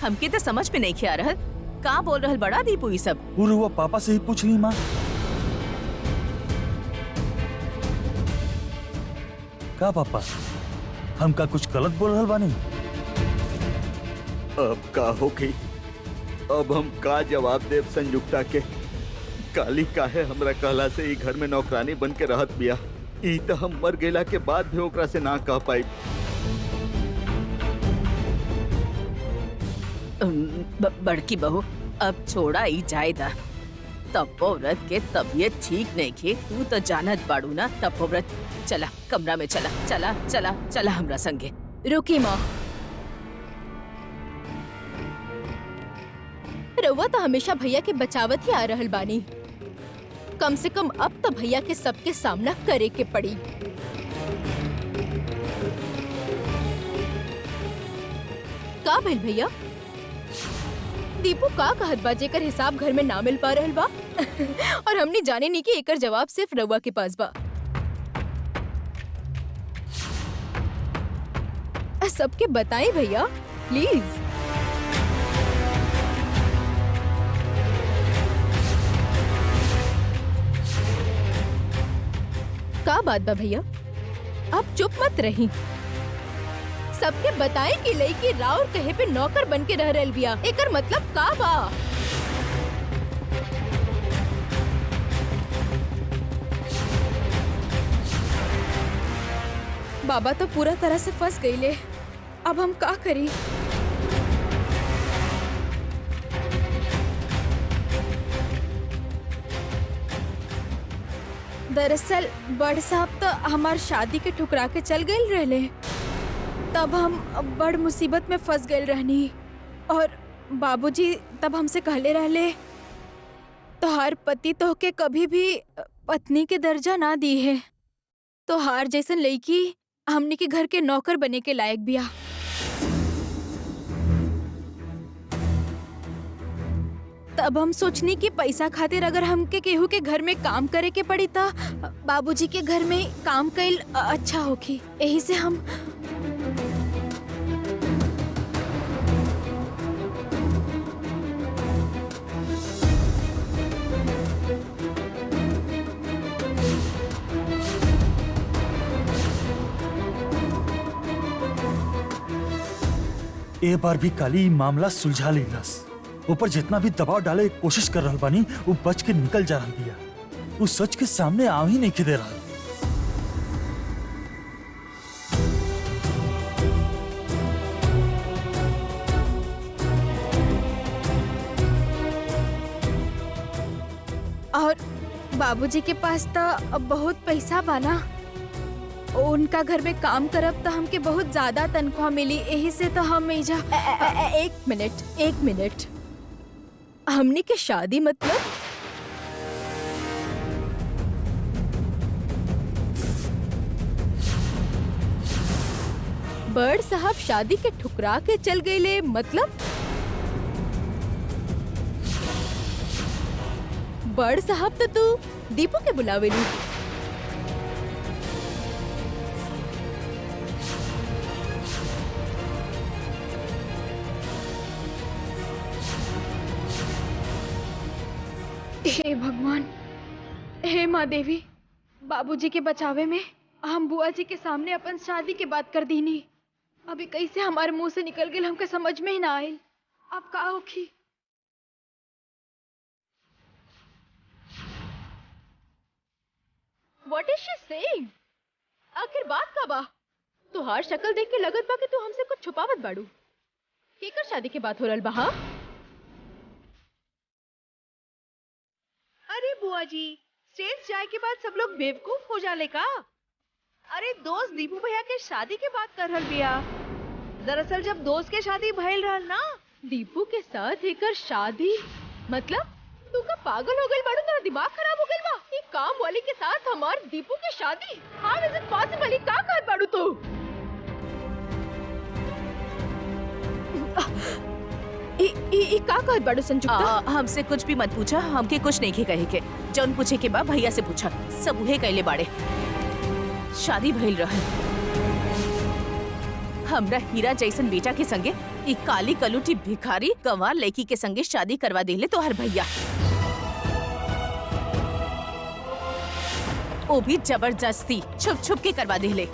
हमके तो समझ में नहीं आ रहल का बोल रहल बड़ा दीपू ये सब। वो पापा से ही पूछ ली माँ। का पापा हमका कुछ गलत बोल रहल बानी? अब का होगी? अब हम का जवाब देव संयुक्ता के? काली काहे हमरा कहला से ई घर में नौकरानी बन के रहत बिया। ई तो हम मर गेला के बाद भी ओकरा से ना कह पाई। बड़की बहू अब छोड़ा ही जायदा। तपोव्रत के तबीयत ठीक नहीं खे, तू तो जानत बाड़ू ना। तपोव्रत चला कमरा में, चला चला चला चला हमरा संगे। रुकी माँ, रउआ तो हमेशा भैया के बचावत ही आ रहल बानी। कम से कम अब तो भैया के सबके सामना करे के पड़ी। का भइल भैया? दीपू का कहत बा जेकर हिसाब घर में ना मिल पा रहल बा? और हमने जाने नहीं कि एकर जवाब सिर्फ रउआ के पास बा। सबके बताएं भैया प्लीज। का बात बा भैया? आप चुप मत रही। सबके बताएं कि लड़की राउर कहे पे नौकर बन के रह रहल बिया। एकर मतलब का बा? बाबा तो पूरा तरह से फंस गईले। अब हम का करी? दरअसल बड़ साहब तो हमार शादी के ठुकरा के चल गए रहले, तब हम बड़ मुसीबत में फंस गए रहनी। और बाबूजी तब हमसे कहले रहले तोहार पति तोहके कभी भी पत्नी के दर्जा ना दी है। तोहार जैसन लड़की हमने के घर के नौकर बने के लायक बिया। तब हम सोचनी कि पैसा खातिर अगर हमके केहू के घर में काम करे के पड़ी तो बाबूजी के घर में काम कईल अच्छा होगी। यही से हम ए बार भी काली मामला सुलझा लेलस। ऊपर जितना भी दबाव डाले कोशिश कर रहल बानी, वो बच के निकल जा रहल बिया। वो सच के सामने आ ही नहीं दे रहा। और बाबूजी के पास तो अब बहुत पैसा बाना। उनका घर में काम करब तो हमके बहुत ज्यादा तनख्वाह मिली। यही से तो हम एक मिनट हमने के शादी मतलब? बड़ साहब शादी के ठुकरा के चल गए मतलब? बड़ साहब तो तू दीपू के बुलावेली। हे भगवान, हे माँ देवी, बाबूजी के बचावे में हम बुआ जी के सामने अपन शादी के बात कर दीनी। अभी कैसे हमारे मुंह से निकल गए हमके समझ में ही ना आयल। अब का होगी? What is she saying? आखिर बात का बा? तुहार शक्ल देख के लगत बा कि तू हमसे कुछ छुपावत बाड़ू। केकर शादी के बात हो रहल बा? हाँ? अरे बुआ जी, स्टेज जाए के बाद सब लोग बेवकूफ हो जाले का? अरे दोस्त दीपू भैया के शादी के बात कर रहल बिया। दरअसल जब दोस्त के शादी भइल रहल ना, दीपू के साथ एकर शादी मतलब? तू का पागल हो गई बाड़ू? तेरा दिमाग खराब हो गई बा? ये काम वाली के साथ हमार दीपू की शादी? How is it possible? का कहत बाड़ू तू? का कहत बाड़ू संजुक्ता? हमसे कुछ भी मत पूछा, हमके कुछ नहीं के कहे के। जौन पूछे के बा भैया से पूछा। सब उहे कहले बाड़े। शादी भइल रहल। हमरा हीरा जैसन बेटा के संगे ई काली कलूटी भिखारी गंवार लड़की के संगे शादी करवा देले तो हर भैया, वो भी जबरदस्ती छुप छुप के करवा देले।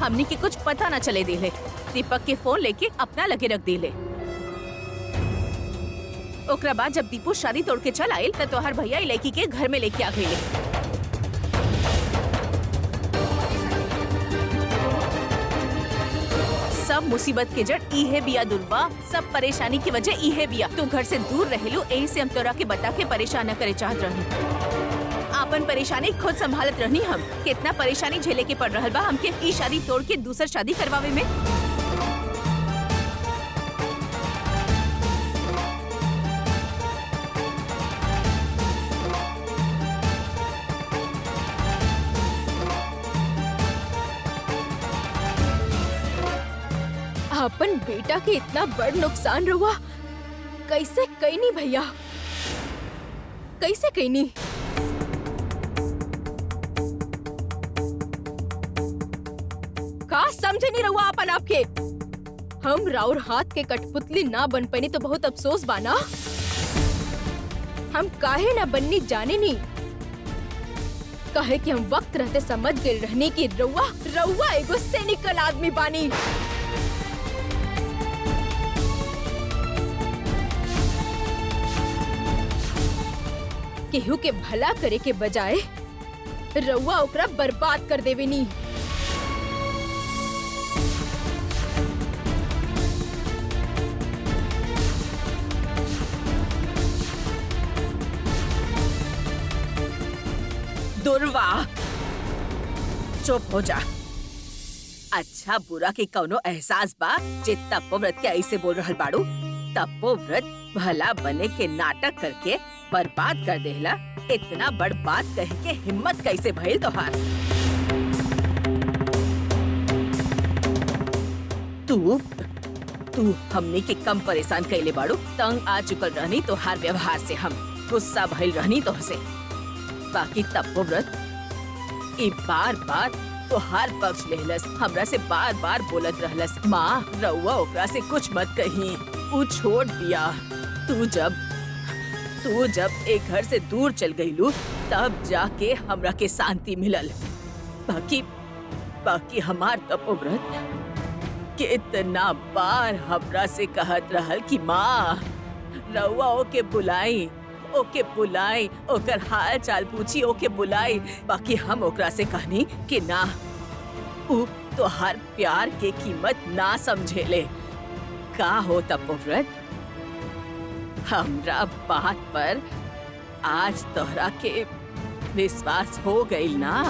हमनी के कुछ पता न चले देले। दीपक के फोन लेके अपना लगे रख देले। ओकरा बाद जब दीपू शादी तोड़ के चल आयल त तोहर भैया ई लड़की के घर में लेके आ गईले। सब मुसीबत के जड़ इहे बिया दुर्वा, सब परेशानी की वजह इहे बिया। तू घर से दूर रहेलू, यही से हम तोरा के बता के परेशान न करे चाहत रहनी। आपन परेशानी खुद संभालत रहनी हम। कितना परेशानी झेले के पड़ रहल बा हमके ई शादी तोड़ के दूसर शादी करवावे में। अपन बेटा के इतना बड़ नुकसान हुआ, कैसे कईनी भैया, कैसे कईनी? का समझे नहीं रहुआ अपन आपके? हम राउर हाथ के कठपुतली ना बन पानी तो बहुत अफसोस बाना। हम काहे ना बननी जाने नहीं, कहे कि हम वक्त रहते समझ गए रहने की रउआ एगो सैनिकल आदमी बानी। केहू के भला करे के बजाय रउआ ओकरा बर्बाद कर देवे नी। दुर्वा, चुप हो जा। अच्छा बुरा के कौनो एहसास बा जे तपोव्रत के ऐसे बोल रहल बाड़ू? तपोव्रत भला बने के नाटक करके बर्बाद कर देहला। इतना बड़ बात कहे के हिम्मत कैसे भइल तोहार? तू हमनी के कम परेशान कैले बाड़ू। तंग आ चुकल रहनी तोहार व्यवहार से, हम गुस्सा भइल रहनी तोहसे। बाकी तपोव्रत ई बार बार तोहार पक्ष लेहलस, हमरा से बार बार बोलत रहलस। माँ रउआ ओकरा से कुछ मत कही, ऊ छोड़ दिया। तू जब एक घर से दूर चल गईलू तब जाके हमरा के शांति मिलल। बाकी हमार तपोव्रत कितना बार हमरा से कहत रहल कि माँ रउआ ओके बुलाई, ओकर हाल चाल पूछी, ओके बुलाई। बाकी हम ओकरा से कहनी कि ना, ऊ तोहार प्यार के कीमत ना समझेले। का हो तपोव्रत, हमरा बात पर आज तोहरा के विश्वास हो गइल ना?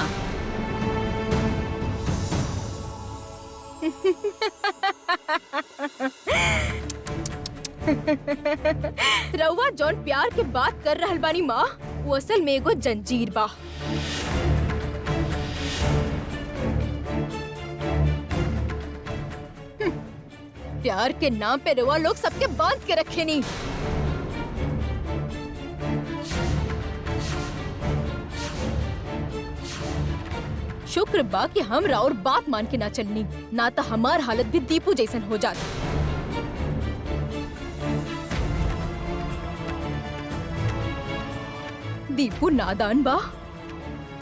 रउआ जौन प्यार के बात कर रहल बानी माँ, वो असल में एगो जंजीर बा। प्यार के नाम पे रउआ लोग सबके बांध के रखे नी। शुक्र बा कि हम राउर बात मान के ना चलनी, ना तो हमार हालत भी दीपू जैसन हो जाती। दीपू नादान बा,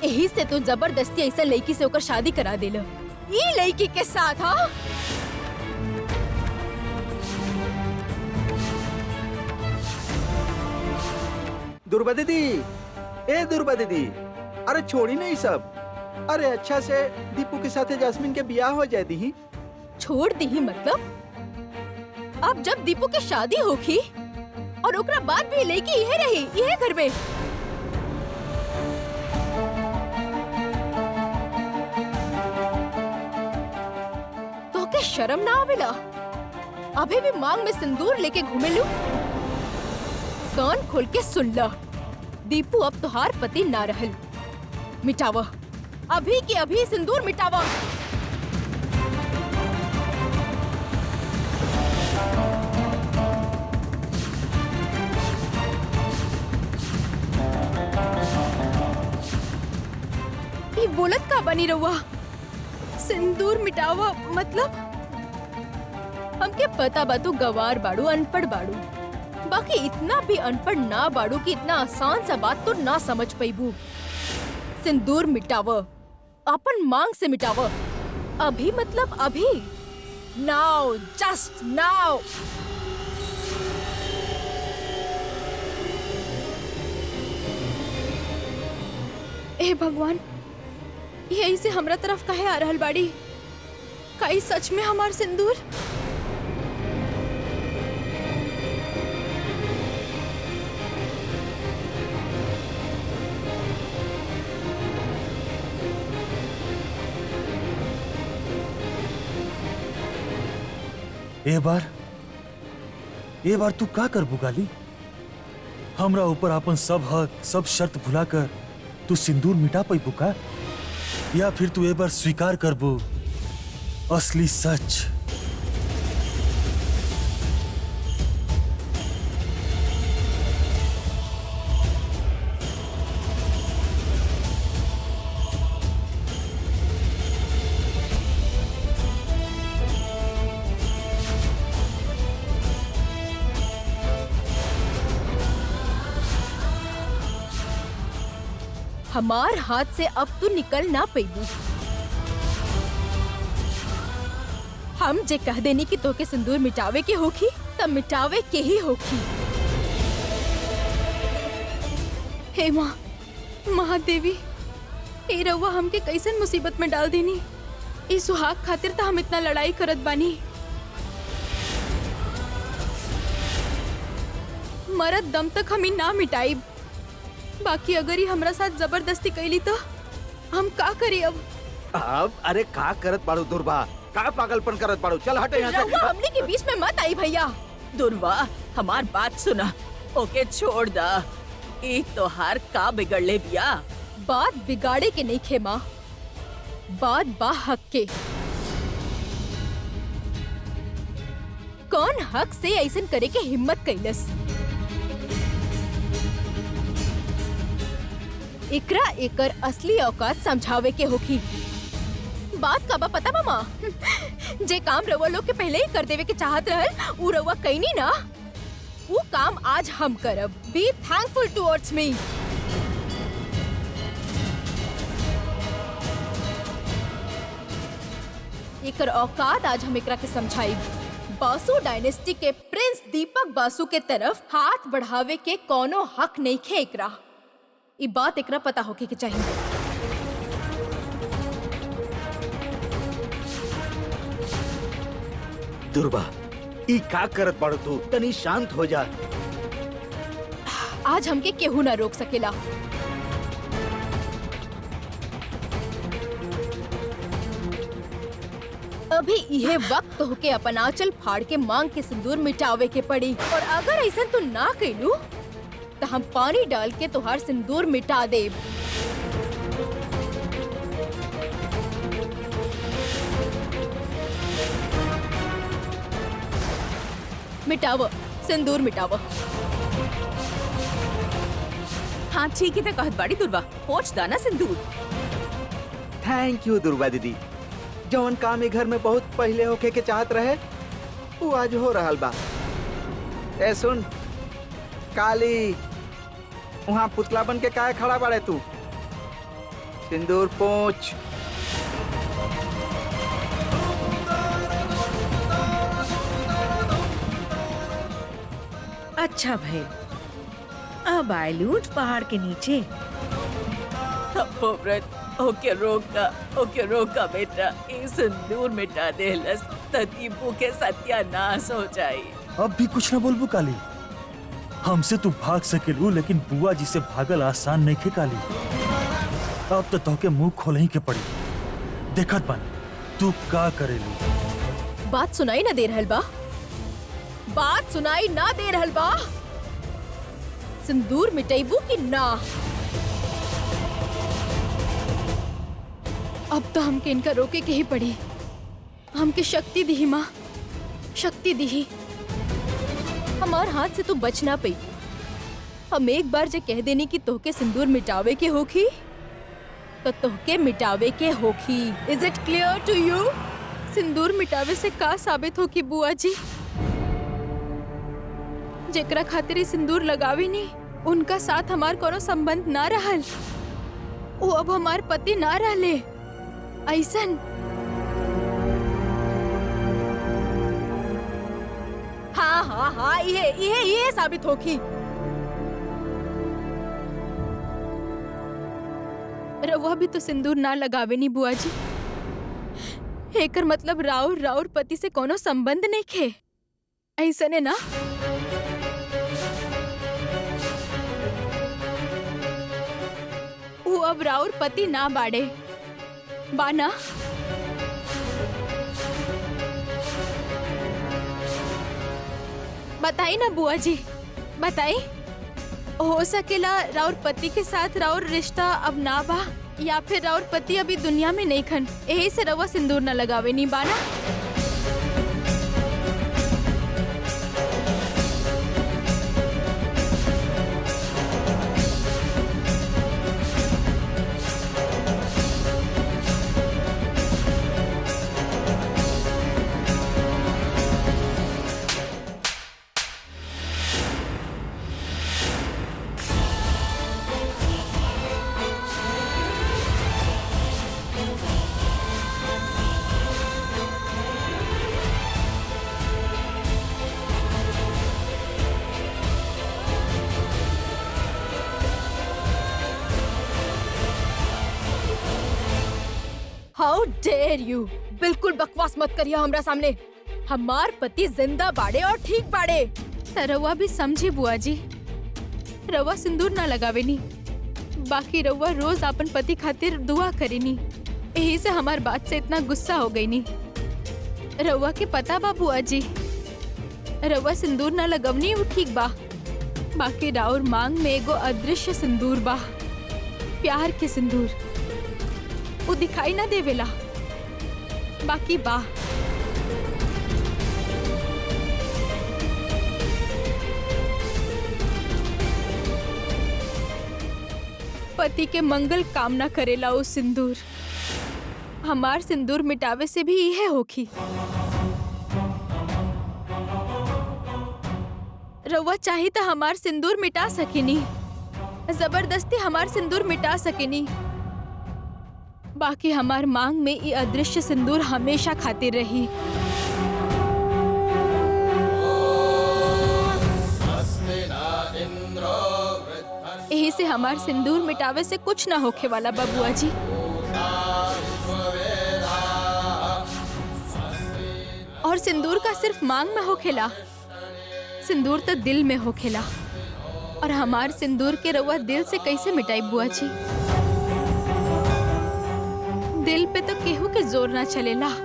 यही से तो जबरदस्ती ऐसा लड़की से होकर शादी करा देला। ये लड़की के साथ हा? दुर्बा दीदी, ए दुर्बा दीदी, अरे छोड़ी नहीं सब। अरे अच्छा से दीपू के साथ जास्मीन के बियाह हो जाए दी। छोड़ दी ही मतलब? अब जब दीपू की शादी होगी और ओकरा बाद भी लड़की यही रही, यही घर में। तो के शर्म ना आवेला? अभी भी मांग में सिंदूर लेके घूमे लू। कान खोल के सुन ला, दीपू अब तुहार पति ना रहल। मिटावा, अभी के अभी सिंदूर मिटावा। ये बोलत का बनी रहुआ? सिंदूर मिटावा मतलब? हमके पता बा तू गवार बाड़ू, अनपढ़ बाड़ू। बाकी इतना भी अनपढ़ ना बाड़ू कि इतना आसान सा बात तो ना समझ पैबू। सिंदूर मिटाव, अपन मांग से मिटाव। अभी मतलब अभी। नाउ, जस्ट नाउ। ए भगवान, यही से हमरा तरफ काहे आ रहल बाड़ी? काई सच में हमार सिंदूर? ए बार तू का कर बुगाली? हमरा ऊपर अपन सब हक, सब शर्त भुलाकर तू सिंदूर मिटा पैबू का? या फिर तू ए बार स्वीकार करबू असली सच? हमार हाथ से अब तू निकल ना पैबू। हम जे कह देनी कि तोके सिंदूर मिटावे के होखी तब मिटावे के ही होखी। हे माँ, महादेवी, ए रउआ हमके कैसन मुसीबत में डाल देनी। इस सुहाग खातिर तो हम इतना लड़ाई करत बानी। मरद दम तक हम ना मिटाई। बाकी अगर ही हमरा साथ जबरदस्ती कैली तो हम का करी अब? अरे का करत बाड़ू दुर्बा? का पागलपन करत बाड़ू? चल हट यहाँ रउआ से। हमने के बीच में मत आई भैया। दुर्वा, हमार बात सुना। ओके छोड़ दा। ई तोहार का बिगड़ ले बिया? बात बिगाड़े के नहीं खे माँ, बात बा हक के। कौन हक से ऐसन करे के हिम्मत कैलस? एकरा एकर असली औकात समझावे के होखी। बात का बा पता मामा? जे काम रउआ लोग के पहले ही कर देवे के चाहत रहल, उ रउआ कईनी ना। वो काम आज हम करब। Be thankful towards me. एकर औकात आज हम एकरा के समझाई। बासु डायनेस्टी के प्रिंस दीपक बासु के तरफ हाथ बढ़ावे के कोनो हक नहीं खे एकरा। ई बात एकरा पता होके के चाहिए। दुर्बा, ई का करत बाड़ू तू? तनी शांत हो जा। आज हमके केहू ना रोक सकेला। अभी यह वक्त होके अपन आंचल फाड़ के मांग के सिंदूर मिटावे के पड़ी। और अगर ऐसा तू ना कैलू तो हम पानी डाल के तुहार सिंदूर मिटा देब। मिटाव, सिंदूर मिटाव। हाँ ठीक है, तो कहत बाड़ी दुर्वा, पोंछ दाना सिंदूर। थैंक यू दुर्बा दीदी। जौन काम ए घर में बहुत पहले होके के चाहत रहे वो आज हो रहल बा। ए सुन काली, वहाँ पुतला बन के काहे खड़ा बाड़े तू? सिंदूर पोंछ। अच्छा भाई, अब आइलूट पहाड़ के नीचे। तपोव्रत, ओके रोका बेटा। ई सिंदूर मिटा देलस त दीपू के सत्यानाश हो जाई। अब भी कुछ ना बोलबू काली? हमसे तू भाग सकेलू, लेकिन बुआ जी से भागल आसान नहीं खे काली। अब तो तोके मुंह खोलही के पड़ी। देखत बन तू का करेलू। बात सुनाई ना दे रहल बा? बात सुनाई ना दे रहल बा? सिंदूर मिटाइबू कि ना? अब तो हमके इनका रोके के ही पड़ी। हमके शक्ति दी माँ, शक्ति दी। हमार हाथ से तू बच ना पई। हम एक बार जे कह देनी कि तोहके सिंदूर मिटावे के होखी तो तोहके मिटावे के होखी। Is it clear to you? सिंदूर मिटावे से का साबित हो कि बुआ जी जेकरा खातिर ई सिंदूर लगावी नी उनका साथ हमार कोनो संबंध ना रहल, वो अब हमार पति ना रहले ऐसन। हाँ हाँ हाँ, ये साबित होगी। रउआ भी तो सिंदूर ना लगावे नी बुआ जी, एकर मतलब राउर राउर पति से कोनो संबंध नहीं खे, ऐसने ना? वो अब राउर पति ना बाड़े बाना? बताई ना बुआ जी, बताई। हो सकेला राउर पति के साथ राउर रिश्ता अब ना बा, या फिर राउर पति अभी दुनिया में नहीं खन, यही से रउआ सिंदूर न लगावे नी बाना? हाउ डेयर यू! बिल्कुल बकवास मत करिए हमरा सामने। हमार पति जिंदा बाड़े और ठीक बाड़े। त रउआ भी समझी बुआ जी, रउआ सिंदूर ना लगावे नी, बाकी रउआ रोज अपन पति खातिर दुआ करे नी, यही से हमार बात से इतना गुस्सा हो गई नी। रउआ के पता बा बुआ जी, रउआ सिंदूर ना लगवनी वो ठीक बा, बाकी राउर मांग में एगो अदृश्य सिंदूर बा, प्यार के सिंदूर, वो दिखाई ना देवेला, बाकी बा। पति के मंगल कामना करेला वो सिंदूर, हमार सिंदूर मिटावे से भी यह होखी। रउआ चाही तो हमार सिंदूर मिटा सकेनी, जबरदस्ती हमार सिंदूर मिटा सकेनी, बाकी हमार मांग में ये अदृश्य सिंदूर हमेशा खातिर रही। यही से हमार सिंदूर मिटावे से कुछ ना होखे वाला बबुआ जी। और सिंदूर का सिर्फ मांग में होखेला, सिंदूर तो दिल में होखेला, और हमार सिंदूर के रउआ दिल से कैसे मिटाई बुआ जी? दिल पे तो केहू के जोर ना चलेला।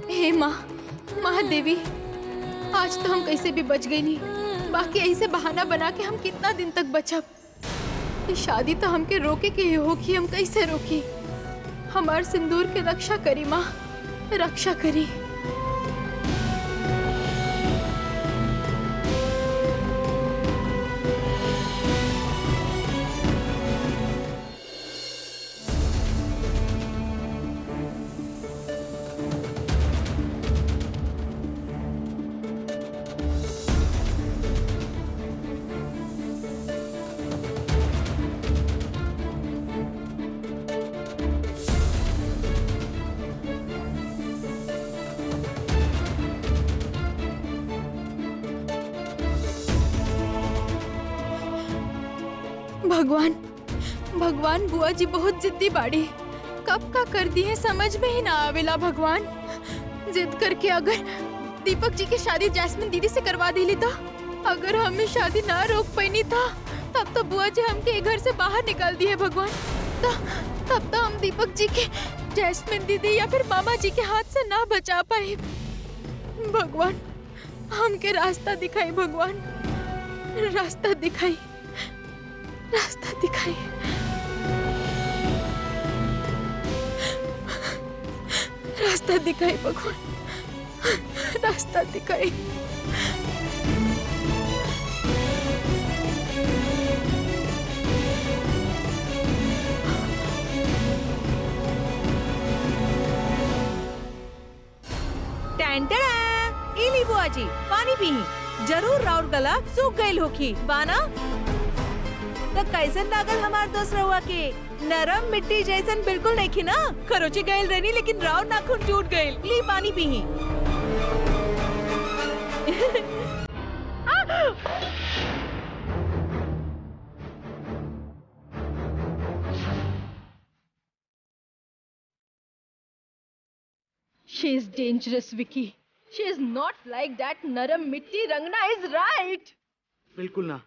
हे माँ, महादेवी, आज तो हम कैसे भी बच गई नहीं, बाकी ऐसे बहाना बना के हम कितना दिन तक बचब? ये शादी तो हमके रोके के ही होगी, हम कैसे रोकी? हमार सिंदूर के रक्षा करी माँ, रक्षा करी। भगवान, भगवान, बुआ जी बहुत जिद्दी बाड़ी, कब का कर दी है समझ में ही ना आवेला। भगवान, जिद करके अगर दीपक जी की शादी जैस्मिन दीदी से करवा दी तो, अगर हमें शादी ना रोक पाई था तब तो बुआ जी हमके घर से बाहर निकाल दी है। भगवान, तब तो हम दीपक जी के जैस्मिन दीदी या फिर मामा जी के हाथ से ना बचा पाए। भगवान, हमके रास्ता दिखाई, भगवान रास्ता दिखाई, रास्ता दिखाई। रास्ता दिखाई भगवान, रास्ता दिखाई। इली बुआ जी, पानी पी। जरूर राउर गला सूख गईल होखी बाना। तो कैसन लागल हमार दोस्त रहुआ के? नरम मिट्टी जैसन बिल्कुल नहीं खी ना, खरोची गईल रहनी लेकिन राउर नाखून टूट गईल। ली पानी पी। She is dangerous, Vicky. She is not like that. नरम मिट्टी रंगना is right. बिल्कुल ना।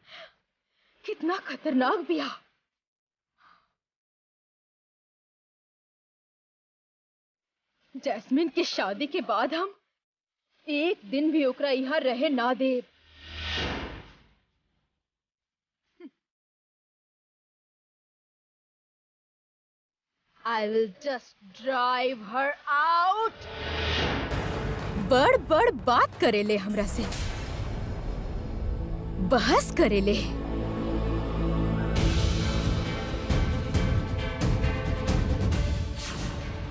कितना खतरनाक बिया। जैस्मिन की शादी के बाद हम एक दिन भी ओकरा यहाँ रहे ना दे। I will just drive her out. बड़ बड़ बात करेले हमरा से, बहस करेले।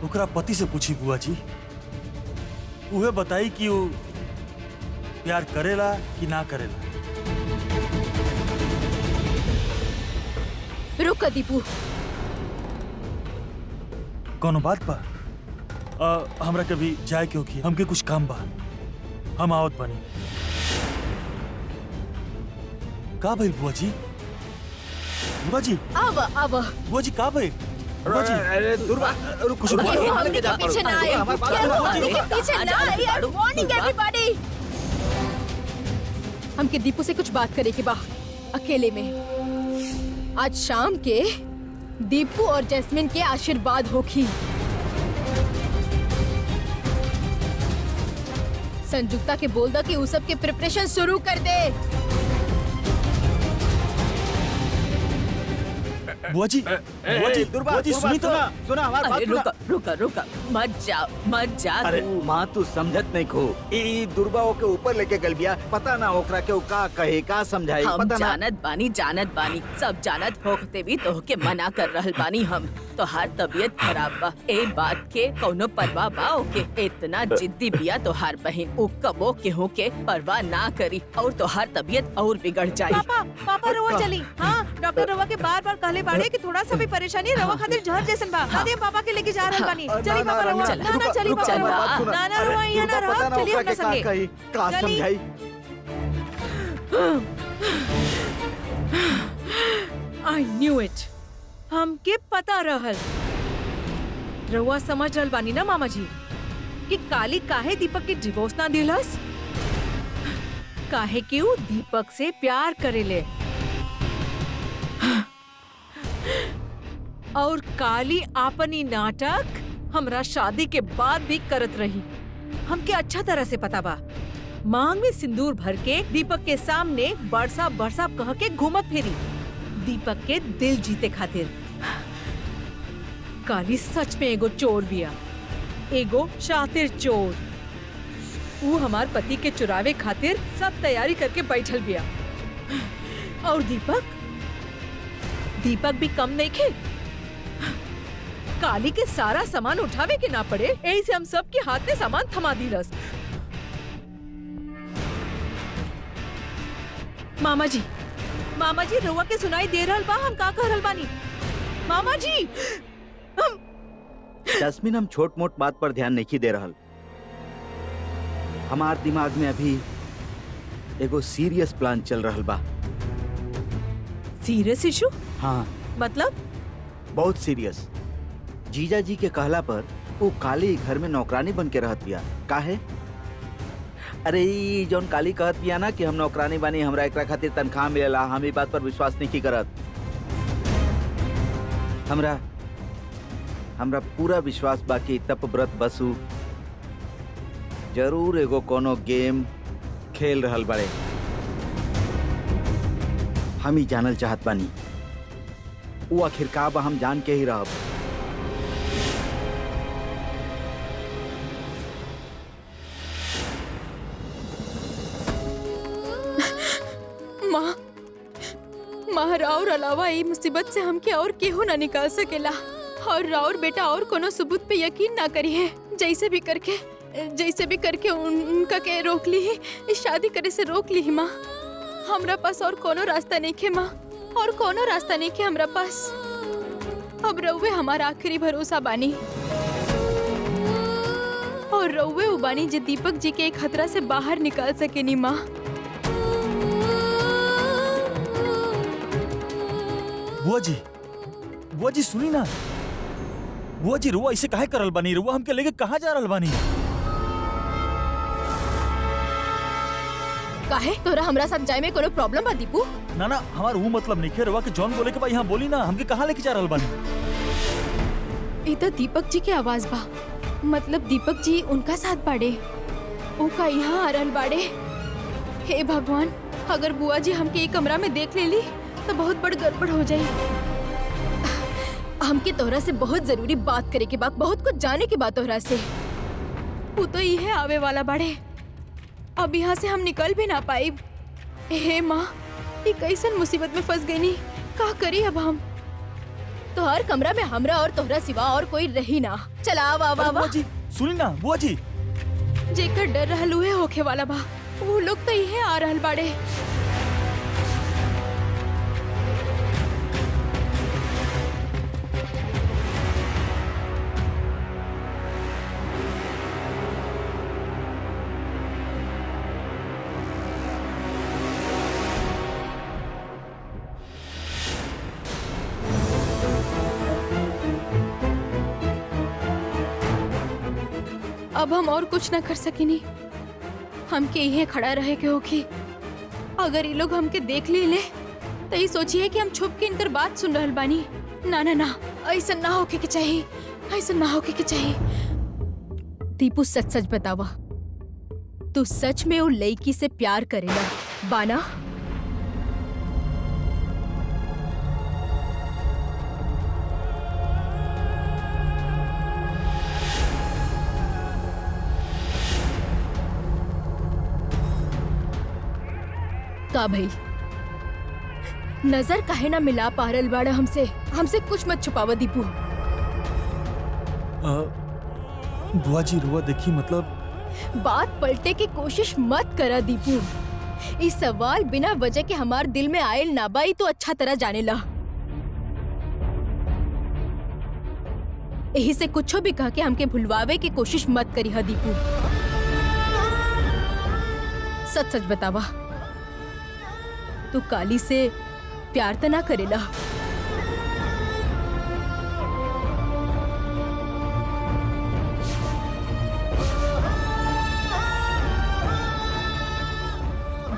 ओकरा पति से पूछी बुआ जी, उहे बताई कि वो प्यार करेला कि ना करेला। रुक दीपू, कोनो बात बा? हमरा कभी जाए क्यों की, हमके कुछ काम बा, हम आवत बनी। का भाई बुआ जी? बुआ जी, आवा बुआ जी का भाई? बुआ जी, अरे दुर्गा, कुछ रुको, बोलो। हमके पीछे ना आए, पीछे ना आए। Warning everybody. हमके दीपू से कुछ बात करे के बा, अकेले में। आज शाम के दीपू और जैस्मिन के आशीर्वाद होखी। संजुक्ता के बोल दो कि उस सब के प्रिपरेशन शुरू कर दे। बुआ जी, बुआ जी सुनी तो। सुना हमारी बात अरे सुना। रुका रुका, मत जा अरे तू। माँ तू समझत नहीं खो, ई दुर्बाओ के ऊपर लेके गल बिया, पता ना ओकरा के का कहे का समझाई, हम पता ना। जानत बानी सब जानत होते भी तोहके मना कर रहल बानी हम। तो हर तबीयत खराब बा, ए बात के कौनो परवाह बा ओके? इतना जिद्दी बिया तो हर बहन, उ कबो के होके परवाह ना करी और तो हर तबीयत और बिगड़ जाई। पापा रवा चली। हाँ, डॉक्टर रवा के बार-बार कहले बाड़े कि थोड़ा सा भी परेशानी रवा खातिर जहर जैसन बा। दादी हम पापा के लेके जा रहल बानी। चली पापा रवा। चला, ना चली रुक, पापा चला। रवा। ना रवा यहाँ ना रहा। चलिए अपना संगे। का चली। समझाई? I knew it. हमके पता रहल। रवा समझ रहल बानी ना मामा जी कि काली काहे दीपक के डिवोर्स ना दिलस? काहे कि वो दीपक से प्यार करेले और काली आपनी नाटक हमरा शादी के बाद भी करत रही। हमके अच्छा तरह से पता बा। मांग में सिंदूर भर के दीपक के सामने बरसाब बरसाब कह के घूमत फेरी दीपक के दिल जीते खातिर। काली सच में एगो चोर बिया, एगो शातिर चोर। वो हमार पति के चुरावे खातिर सब तैयारी करके बैठल बिया। और दीपक भी कम नहीं खे। काली के सारा सामान उठावे के ना पड़े, यही से हम सब के हाथ में सामान थमा दिलस। मामा जी रउआ के सुनाई दे रहल बा हम का कह रहल बानी? मामा जी जैस्मिन, हम छोट मोट बात पर ध्यान नहीं दे रहल। हमार दिमाग में अभी एगो सीरियस प्लान चल रहल बा। Serious issue? हाँ, मतलब? बहुत सीरियस। जीजा जी के कहला पर वो काली घर में नौकरानी बन के रहत बिया। काहे? अरे ई जौन काली कहत बिया ना कि हम नौकरानी बानी, हमरा एकरा खातिर तनख्वाह मिलेला, हम ई बात पर विश्वास नहीं करत। हमरा पूरा विश्वास बा कि तप व्रत बसु जरूर एगो कोनो गेम खेल रहल बड़े। हम ही जानल चाहत बानी वो आखिर का बा, हम जान के ही रहब। माँ राउर अलावा ई मुसीबत से हमके और केहू ना निकाल सकेला। और राउर बेटा और कोनो सबूत पे यकीन ना करी है। जैसे भी करके उनका के रोक ली ही, शादी करे से रोक ली ही माँ। हमरा पास और कोनो रास्ता नहीं खे माँ, और कोनो रास्ता नहीं खे हमरा पास। अब रउवे हमारा आखिरी भरोसा बानी, और रउवे उ बानी जे दीपक जी के एक खतरा से बाहर निकाल सकेनी माँ। बुआ जी सुनी ना। बुआ जी रुआ इसे काहे करल बानी? रुआ हमके लेके कहाँ जा रहल बानी? काहे तोरा हमरा साथ जाए में कोनो प्रॉब्लम बा दीपू? ना हमार वो मतलब नहीं है। रुआ के जॉन बोले के भाई यहाँ बोली ना, हमके कहाँ लेके जा रहल बानी? ये तो दीपक जी के आवाज बा। मतलब दीपक जी उनका साथ बाड़े, उनका यहाँ आ रहल बाड़े। हे भगवान, अगर बुआ जी हमके एक कमरा में देख लेली तो बहुत बड़ गड़बड़ हो जाए। हमके तोहरा से बहुत जरूरी बात करे के बाद, बहुत कुछ जाने के बाद तोहरा से। वो तो ये आवे वाला बाड़े, अब यहाँ से हम निकल भी ना पाई। हे माँ, ये कैसन मुसीबत में फंस गई नी, का करी अब हम? तो हर कमरा में हमरा और तोहरा सिवा और कोई रही ना। चला आवा बुआ जी सुनी ना। बुआ जी जेकर डर रहल उहे होखे वाला बा, वो लोग तो ये आ रहल बाड़े। अब हम और कुछ ना कर सकेनी, हमके यहीं खड़ा रहे के होगी। अगर ये लोग हमके देख ले तो ये सोचिए कि हम छुप के इनकर बात सुन रहल बानी। ना, ऐसा ना होके के चाहिए, ऐसा ना होके के चाहिए। दीपू सच सच बतावा, तू सच में वो लड़की से प्यार करेला बाना? का भाई, नजर काहे ना मिला पा रहल बाड़ा हमसे कुछ मत छुपावा दीपू। बुआ जी रुआ देखी, मतलब बात पलटे की कोशिश मत करा दीपू। इस सवाल बिना वजह के हमार दिल में आयल ना बाई तो अच्छा तरह जाने ला। यही से कुछो भी कह के हमके भुलवावे की कोशिश मत करी हा दीपू। सच सच बतावा, तू काली से प्यार तो ना करेला?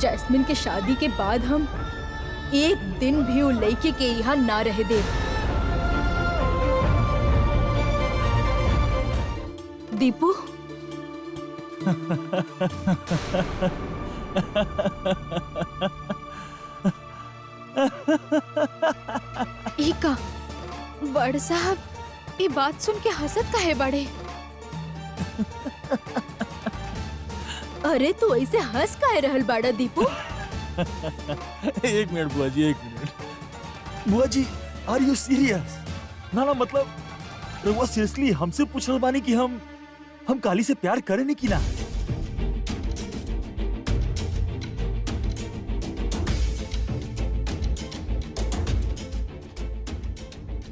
जैस्मिन के शादी के बाद हम एक दिन भी वो लड़के के यहाँ ना रह दे। दीपू का बड़ साहब ये बात सुन के हंसत काहे बड़े? अरे तू ऐसे हंस काहे रहल बाड़ा दीपू? एक मिनट बुआ जी, एक मिनट। बुआ जी, आर यू सीरियस? ना मतलब रउआ सीरियसली हमसे पूछ रहल बानी कि हम काली से प्यार करे नहीं कि ना?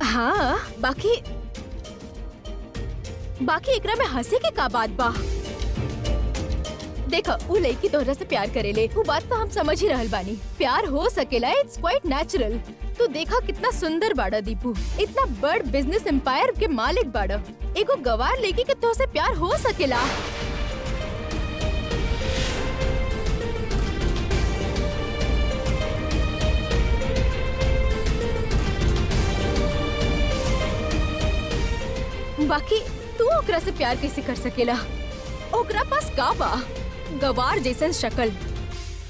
हाँ, बाकी एकरा में हंसे के का बात बा? देखो, वो लड़की तोहरा से प्यार करेले, वो बात तो हम समझ ही रहल बानी। प्यार हो सकेला, इट्स क्वाइट नेचुरल। तू देखा कितना सुंदर बाड़ा दीपू, इतना बड़ बिजनेस एम्पायर के मालिक बाड़ा। एगो गवार लड़की के तो से प्यार हो सकेला? बाकी तू ओकरा से प्यार कैसे कर सकेला? ओकरा पास का बा? गवार जैसन शक्ल,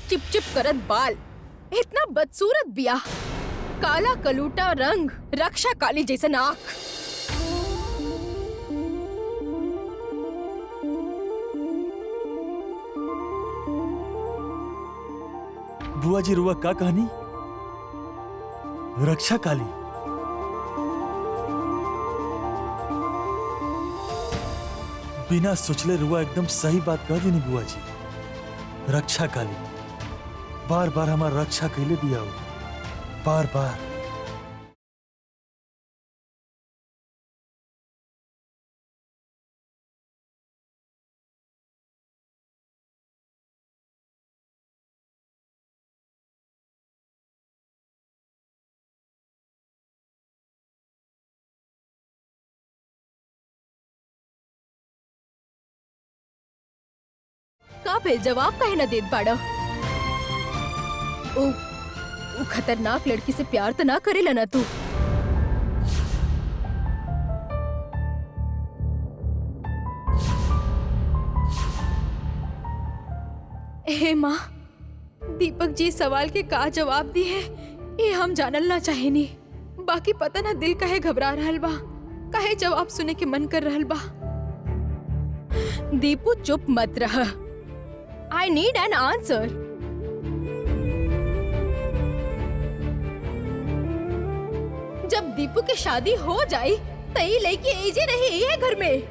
चिप चिप करत बाल, इतना बदसूरत बिया, काला कलूटा रंग, रक्षा काली जैसन आँख। बुआ जी रुआ का कहानी? रक्षा काली? बिना सोचले रुआ एकदम सही बात कह दी बुआ जी। रक्षा काली बार बार हमारा रक्षा कैले भी आओ, बार बार। का भेल जवाब काहे ना देत बाड़ा? ओ खतरनाक लड़की से प्यार तो ना करेला ना तू? हे माँ, दीपक जी सवाल के का जवाब दी है ये हम जानल ना चाहेनी। बाकी पता ना दिल काहे घबरा रहल बा, काहे जवाब सुने के मन कर रहल बा। दीपू चुप मत रह। I need an answer. जब दीपू की शादी हो जाए तई लड़की एजे रही है घर में।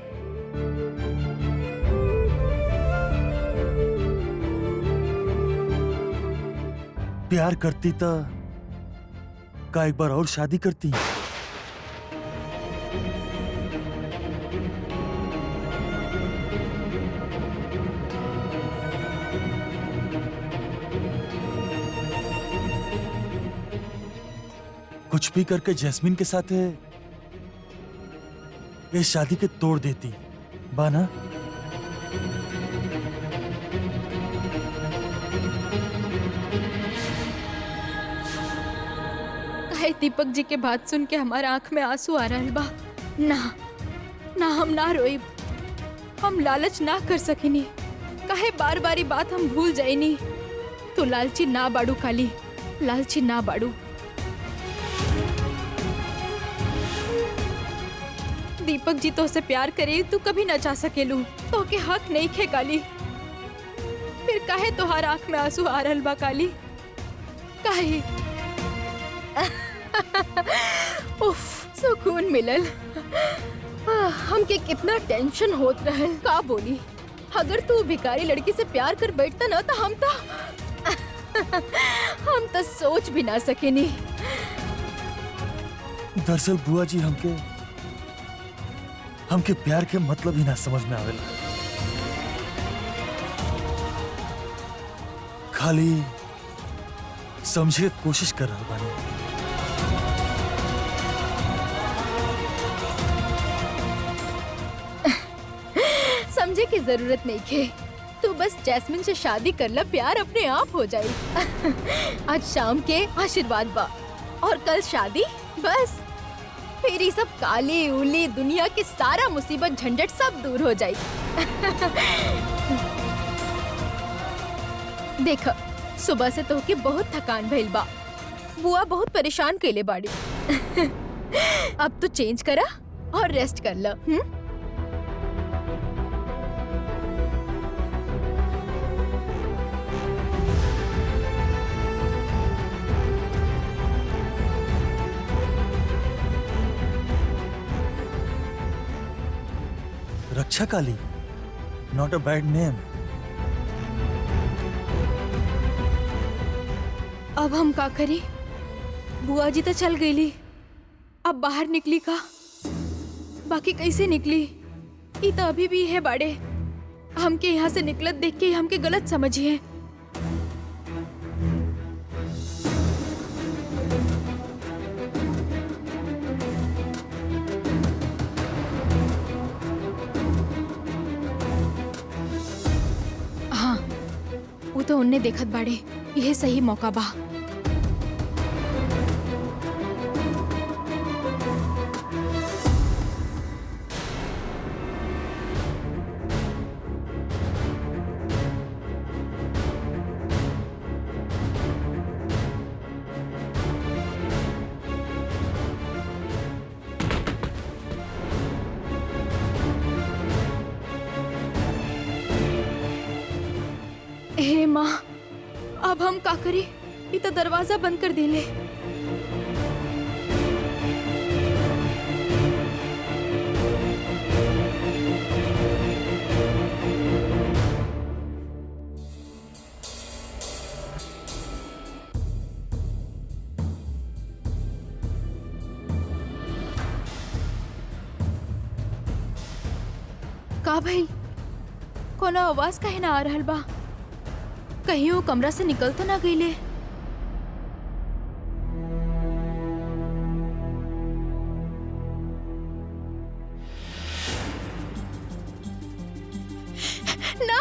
प्यार करती तो का एक बार और शादी करती? कुछ भी करके जैस्मीन के साथ है ये शादी के तोड़ देती बाना। काहे दीपक जी के बात सुन के हमारा आंख में आंसू आ रहल बा। ना हम ना रोइब, हम लालच ना कर सकिनी। काहे बार बारी बात हम भूल जाइनी। तू लालची ना बाड़ू काली, लालची ना बाड़ू। दीपक जी तो से प्यार करे तू कभी ना चाह सकेलू, तो के हक नहीं खे काली। फिर काहे तोहार आंख में आंसू आ रहल बा काली? काहे? उफ, सुकून मिलल। हमके कितना टेंशन होत रहल। का बोली, अगर तू भिखारी लड़की से प्यार कर बैठता ना तो हम तो सोच भी ना सकेनी। दरअसल बुआ जी हमके प्यार के मतलब ही ना समझ में आवेला। खाली समझे के कोशिश कर रहा बानी। समझे की जरूरत नहीं खे, तू बस जैस्मिन से शादी कर ला, प्यार अपने आप हो जाए। आज शाम के आशीर्वाद बा और कल शादी, बस फिर ये सब काली उली दुनिया की सारा मुसीबत झंझट सब दूर हो जाए। देख, सुबह से तो के बहुत थकान भइल बा। बुआ बहुत परेशान कइले बाड़ी। अब तू चेंज करा और रेस्ट कर ल। रक्षा काली, नॉट अ बैड नेम। अब हम का करी? बुआ जी तो चल गईली, अब बाहर निकली का? बाकी कैसे निकली? ई तो अभी भी है बाड़े। हमके यहाँ से निकलत देख के हमके गलत समझिए। हाँ, वो तो उनने देखत बाड़े, यह सही मौका बा। हे माँ, अब हम का करी? ई तो दरवाजा बंद कर देले। का भइल? कोनो आवाज काहे ना आ रहल बा? कहीं वो कमरा से निकल तो ना गईले? ना,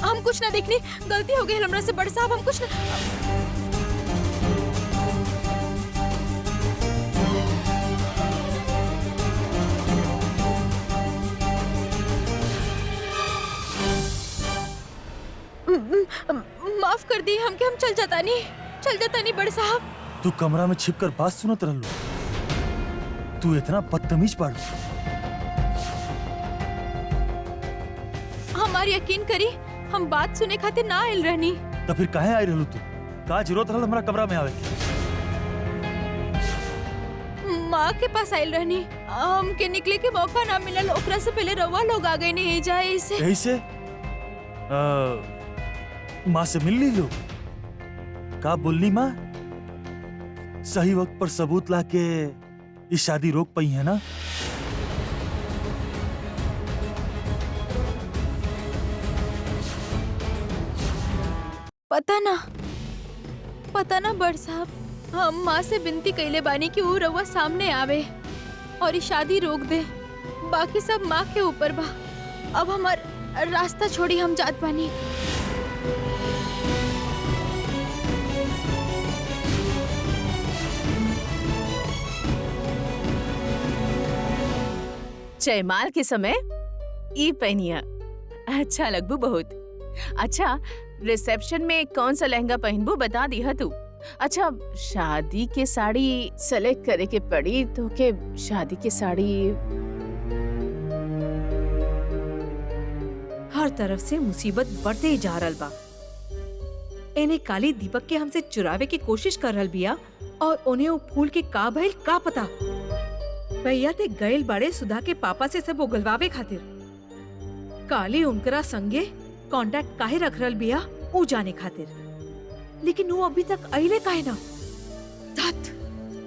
हम कुछ ना देखनी, गलती हो गई हमरा से। बड़ साहब, हम कुछ ना। माफ कर दी हमके, हम चल जाता नहीं बड़े साहब। तू कमरा में छिप कर बात सुनत रहलू? तू इतना बदतमीज बाड़ू? हमारी यकीन करी, हम बात सुने खातिर ना आयल रहनी। तो फिर काहे आई रहलू तू? का जरूरत रहल हमारा कमरा में आवे के? माँ के पास आयल रहनी, हमके निकले के मौका ना मिलल। ओकरा से पहले रवा लोग आ गए नहीं जाए इसे। यही से माँ से मिल ली लो? का बोलनी माँ? सही वक्त पर सबूत लाके ये शादी रोक पाई है ना? पता ना बड़ साहब, हम माँ से विनती कैले बानी कि वो रवा सामने आवे और ये शादी रोक दे। बाकी सब माँ के ऊपर बा। अब हमार रास्ता छोड़ी, हम जात बानी। जयमाल के समय ई पहनिया, अच्छा लगबू बहुत। अच्छा, रिसेप्शन में कौन सा लहंगा पहनबू बता दी है तू। अच्छा, शादी के साड़ी सेलेक्ट करे के पड़ी तो के शादी के साड़ी। हर तरफ से मुसीबत बढ़ते ही जा रहल बा। एने काली दीपक के हमसे चुरावे की कोशिश कर रहल बिया और उन्हें वो फूल के का भइल का पता। भैया ते गइल बड़े सुधा के पापा से सब उगलवावे खातिर। काली उनकरा संगे कांटेक्ट काहे रख रहल बिया ऊ जाने खातिर। लेकिन वो अभी तक अइले काहे ना? धत,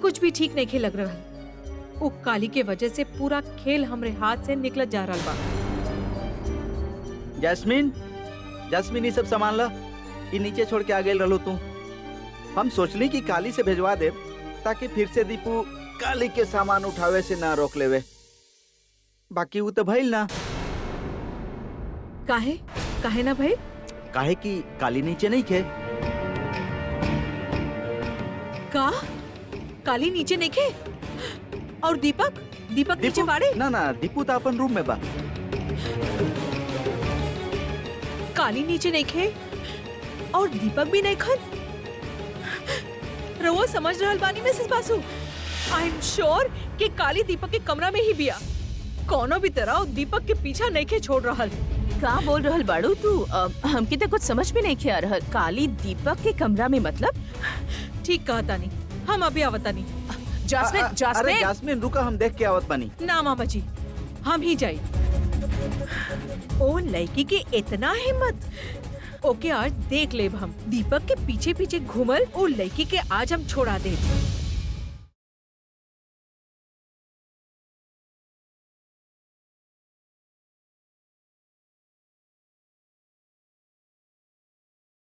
कुछ भी ठीक नहीं खे लग रहल। वो काली के वजह से पूरा खेल हमरे हाथ से निकलत जा रहल बा। जैस्मिन, ये सब सामान ला, ये नीचे छोड़ के आ गए रहलो तू। हम सोचली कि काली से भेजवा दे ताकि फिर से दीपू काली के सामान उठावे से ना रोक लेवे। बाकी वो तो भइल ना। काहे ना भाई? काहे कि काली नीचे नहीं खे। का? काली नीचे नहीं खे? और दीपक दीपक नीचे बाड़े। ना ना दीपू तो अपन रूम में बा। काली नीचे नहीं खे और दीपक भी नहीं खन। रवो समझ रहल बानी मिसेस बासु। आई एम श्योर कि काली दीपक के कमरा में ही बिया। कोनो भी तरह दीपक के पीछा नहीं खे छोड़ रहल। का बोल रहल बाड़ू तू? हमके तो कुछ समझ में नहीं खे आ रहल। काली दीपक के कमरा में मतलब? ठीक कहा तानी, हम अभी आवतानी। जास्मिन अरे जास्मिन जास्मिन रुका, हम देख के आवत बानी। ना मामा जी, हम ही जाई। ओ लड़की के इतना हिम्मत। ओके आज देख लेब हम। दीपक के पीछे पीछे घूमल ओ लड़की के आज हम छोड़ा दे।